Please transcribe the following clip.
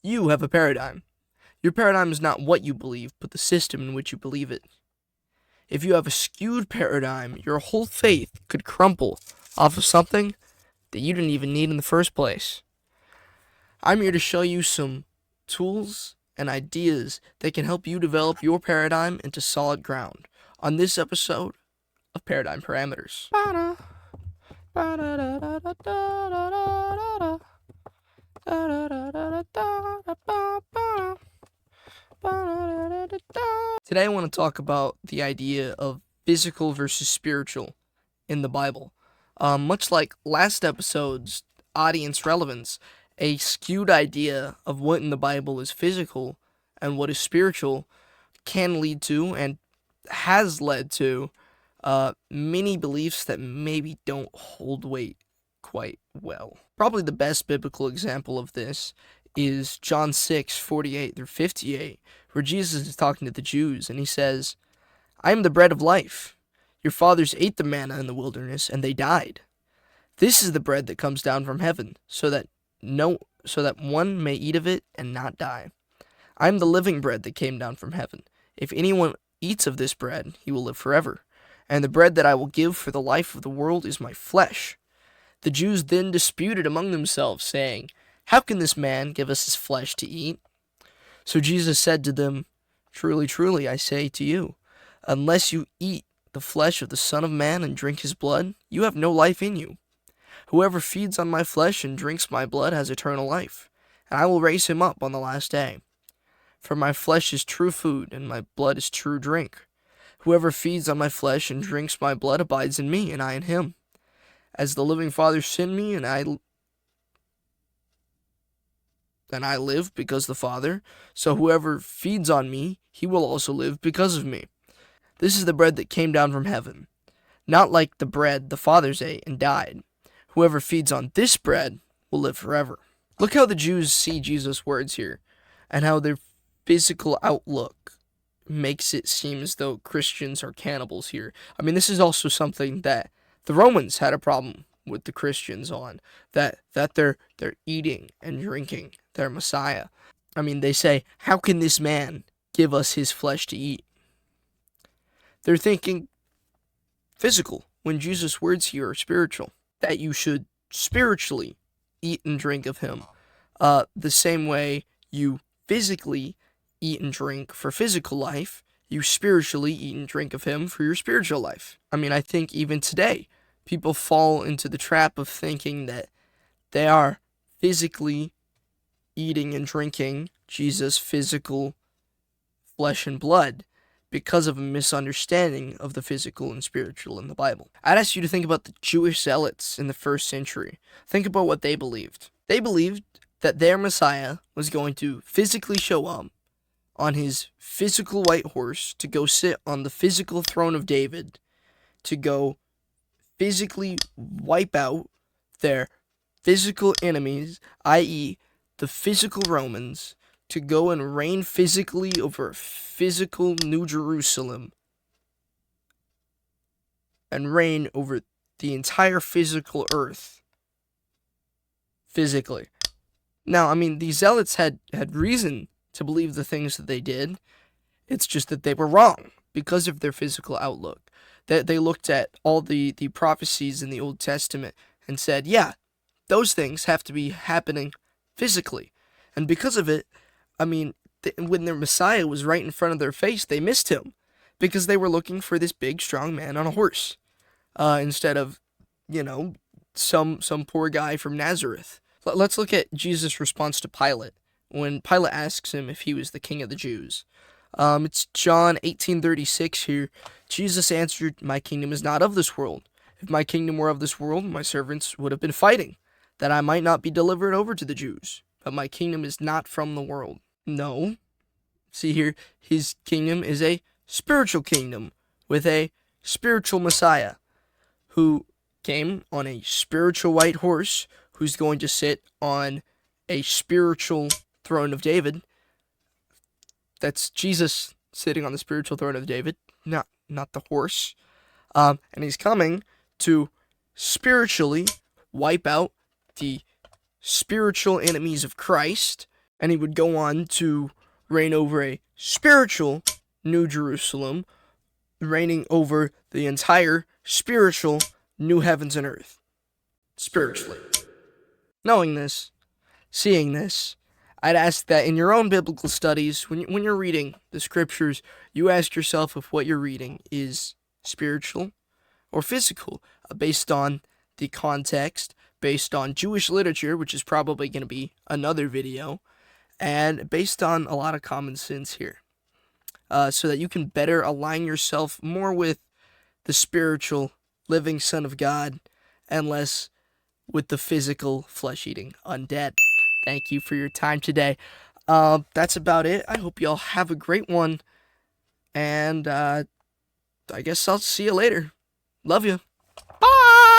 You have a paradigm. Your paradigm is not what you believe, but the system in which you believe it. If you have a skewed paradigm, your whole faith could crumble off of something that you didn't even need in the first place. I'm here to show you some tools and ideas that can help you develop your paradigm into solid ground on this episode of Paradigm Parameters. Today I want to talk about the idea of physical versus spiritual in the Bible. Much like last episode's audience relevance, a skewed idea of what in the Bible is physical and what is spiritual can lead to and has led to many beliefs that maybe don't hold weight quite well. Probably the best biblical example of this is John 6:48 through 58, where Jesus is talking to the Jews and he says, "I am the bread of life. Your fathers ate the manna in the wilderness and they died. This is the bread that comes down from heaven, so that one may eat of it and not die. I am the living bread that came down from heaven. If anyone eats of this bread, he will live forever. And the bread that I will give for the life of the world is my flesh." The Jews then disputed among themselves, saying, "How can this man give us his flesh to eat?" So Jesus said to them, "Truly, truly, I say to you, unless you eat the flesh of the Son of Man and drink his blood, you have no life in you. Whoever feeds on my flesh and drinks my blood has eternal life, and I will raise him up on the last day. For my flesh is true food, and my blood is true drink. Whoever feeds on my flesh and drinks my blood abides in me, and I in him. As the living Father sent me, and I live because the Father, so whoever feeds on me, he will also live because of me. This is the bread that came down from heaven, not like the bread the fathers ate and died. Whoever feeds on this bread will live forever." Look how the Jews see Jesus' words here, and how their physical outlook makes it seem as though Christians are cannibals here. I mean, this is also something that the Romans had a problem with the Christians on, that they're eating and drinking their Messiah. I mean, they say, "How can this man give us his flesh to eat?" They're thinking physical, when Jesus' words here are spiritual, that you should spiritually eat and drink of him, the same way you physically eat and drink for physical life, you spiritually eat and drink of him for your spiritual life. I mean, I think even today, people fall into the trap of thinking that they are physically eating and drinking Jesus' physical flesh and blood because of a misunderstanding of the physical and spiritual in the Bible. I'd ask you to think about the Jewish zealots in the first century. Think about what they believed. They believed that their Messiah was going to physically show up on his physical white horse to go sit on the physical throne of David, to go physically wipe out their physical enemies, i.e., the physical Romans, to go and reign physically over physical New Jerusalem and reign over the entire physical earth physically. Now, I mean, these zealots had reason to believe the things that they did. It's just that they were wrong because of their physical outlook. That they looked at all the prophecies in the Old Testament and said, yeah, those things have to be happening physically. And because of it, I mean, when their Messiah was right in front of their face, they missed him because they were looking for this big, strong man on a horse instead of, some poor guy from Nazareth. Let's look at Jesus' response to Pilate when Pilate asks him if he was the king of the Jews. It's John 18:36 here. Jesus answered, "My kingdom is not of this world. If my kingdom were of this world, my servants would have been fighting, that I might not be delivered over to the Jews. But my kingdom is not from the world." No. See here, his kingdom is a spiritual kingdom with a spiritual Messiah who came on a spiritual white horse, who's going to sit on a spiritual throne of David. That's Jesus sitting on the spiritual throne of David, not the horse. And he's coming to spiritually wipe out the spiritual enemies of Christ and he would go on to reign over a spiritual New Jerusalem, reigning over the entire spiritual new heavens and earth. Spiritually. Knowing this, seeing this, I'd ask that in your own biblical studies, when you're reading the scriptures, you ask yourself if what you're reading is spiritual or physical, based on the context, based on Jewish literature, which is probably going to be another video, and based on a lot of common sense here, so that you can better align yourself more with the spiritual, living Son of God, and less with the physical, flesh-eating undead. Thank you for your time today. That's about it. I hope y'all have a great one, and I guess I'll see you later. Love you. Bye!